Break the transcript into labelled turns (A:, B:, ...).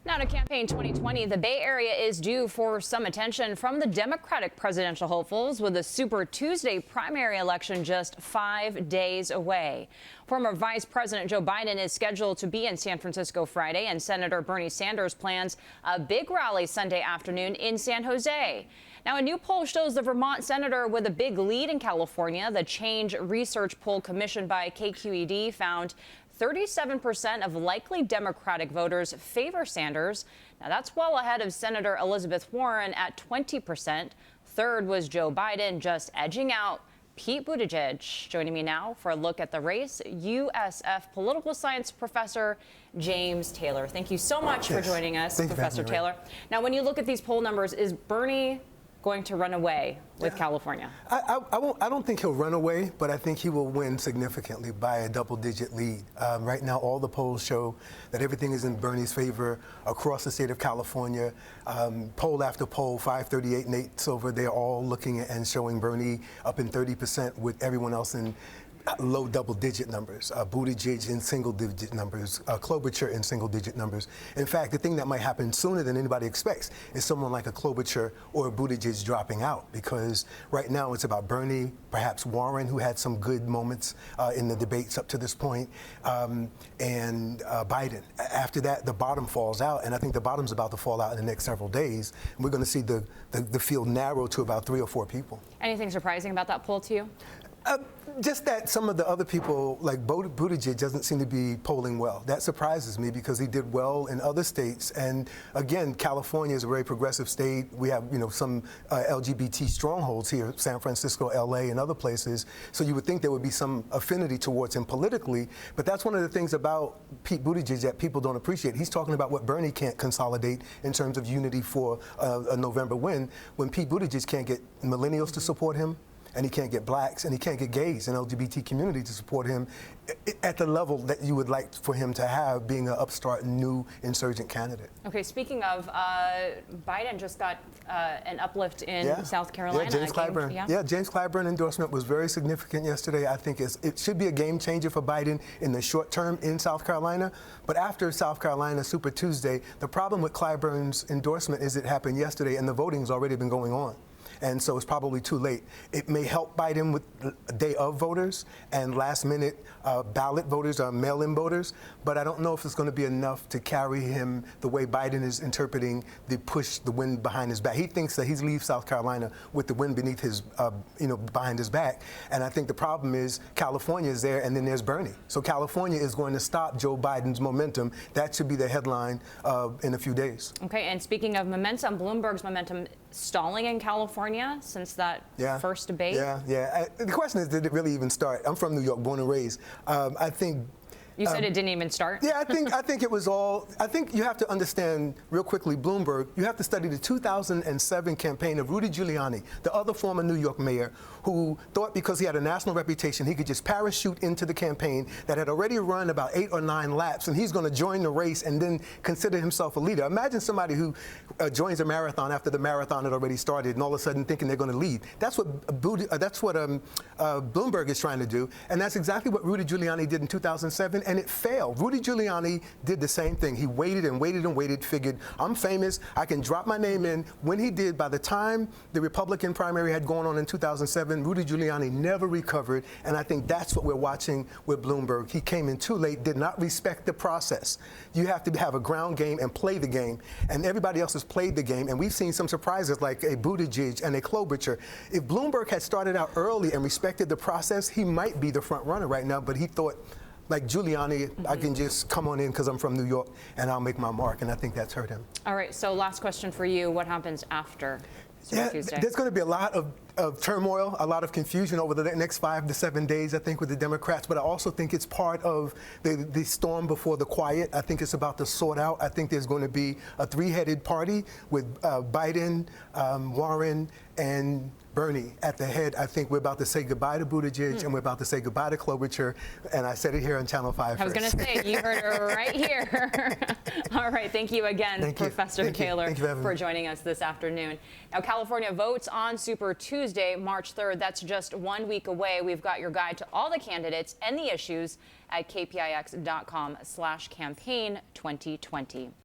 A: Now to campaign 2020, the Bay Area is due for some attention from the Democratic presidential hopefuls with the Super Tuesday primary election just 5 days away. Former Vice President Joe Biden is scheduled to be in San Francisco Friday, and Senator Bernie Sanders plans a big rally Sunday afternoon in San Jose. Now, a new poll shows the Vermont senator with a big lead in California. The Change Research poll commissioned by KQED found 37% of likely Democratic voters favor Sanders. Now, that's well ahead of Senator Elizabeth Warren at 20%. Third was Joe Biden, just edging out Pete Buttigieg. Joining me now for a look at the race, USF political science professor James Taylor. Thank you so much for joining us, Professor Taylor. Now, when you look at these poll numbers, is Bernie going to run away with California?
B: I don't think he'll run away, but I think he will win significantly by a double-digit lead. Right now, all the polls show that everything is in Bernie's favor across the state of California. Poll after poll, 538 and 8 Silver, they're all looking at and showing Bernie up in 30% with everyone else in low double-digit numbers, Buttigieg in single-digit numbers, Klobuchar in single-digit numbers. In fact, the thing that might happen sooner than anybody expects is someone like a Klobuchar or a Buttigieg dropping out, because right now it's about Bernie, perhaps Warren, who had some good moments in the debates up to this point, and Biden. After that, the bottom falls out, and I think the bottom's about to fall out in the next several days. And we're going to see the field narrow to about 3 or 4 people.
A: Anything surprising about that poll to you?
B: Just that some of the other people, like Buttigieg, doesn't seem to be polling well. That surprises me because he did well in other states. And again, California is a very progressive state. We have, some LGBT strongholds here, San Francisco, LA, and other places. So you would think there would be some affinity towards him politically. But that's one of the things about Pete Buttigieg that people don't appreciate. He's talking about what Bernie can't consolidate in terms of unity for a November win, when Pete Buttigieg can't get millennials to support him, and he can't get blacks, and he can't get gays and LGBT community to support him at the level that you would like for him to have, being an upstart, new insurgent candidate.
A: Okay, speaking of, Biden just got an uplift in South Carolina.
B: Yeah, James Clyburn. James Clyburn endorsement was very significant yesterday. I think it should be a game changer for Biden in the short term in South Carolina. But after South Carolina Super Tuesday, the problem with Clyburn's endorsement is it happened yesterday, and the voting's already been going on. And so it's probably too late. It may help Biden with day of voters and last-minute ballot voters or mail-in voters, but I don't know if it's going to be enough to carry him the way Biden is interpreting the wind behind his back. He thinks that he's leave South Carolina with the wind beneath his, behind his back. And I think the problem is California is there, and then there's Bernie. So California is going to stop Joe Biden's momentum. That should be the headline in a few days.
A: Okay, and speaking of momentum, Bloomberg's momentum stalling in California since that first debate?
B: The question is, did it really even start? I'm from New York, born and raised. I think
A: you said it didn't even start?
B: Yeah, I think it was all. I think you have to understand real quickly, Bloomberg, you have to study the 2007 campaign of Rudy Giuliani, the other former New York mayor, who thought because he had a national reputation, he could just parachute into the campaign that had already run about 8 or 9 laps, and he's going to join the race and then consider himself a leader. Imagine somebody who joins a marathon after the marathon had already started, and all of a sudden thinking they're going to lead. That's what Bloomberg is trying to do, and that's exactly what Rudy Giuliani did in 2007. And it failed. Rudy Giuliani did the same thing. He waited and waited and waited, figured, I'm famous, I can drop my name in. When he did, by the time the Republican primary had gone on in 2007, Rudy Giuliani never recovered, and I think that's what we're watching with Bloomberg. He came in too late, did not respect the process. You have to have a ground game and play the game, and everybody else has played the game, and we've seen some surprises like a Buttigieg and a Klobuchar. If Bloomberg had started out early and respected the process, he might be the front runner right now, but he thought, like Giuliani, I can just come on in because I'm from New York and I'll make my mark, and I think that's hurt him.
A: All right, so last question for you. What happens after Super Tuesday?
B: There's going to be a lot of turmoil, a lot of confusion over the next 5 to 7 days, I think, with the Democrats. But I also think it's part of the storm before the quiet. I think it's about to sort out. I think there's going to be a 3-headed party with Biden, Warren, and Bernie at the head. I think we're about to say goodbye to Buttigieg, and we're about to say goodbye to Klobuchar. And I said it here on Channel 5
A: I was going to say, you heard it right here. All right, thank you again, Professor Taylor, for joining us this afternoon. Now, California votes on Super Tuesday, March 3rd. That's just 1 week away. We've got your guide to all the candidates and the issues at kpix.com/campaign2020.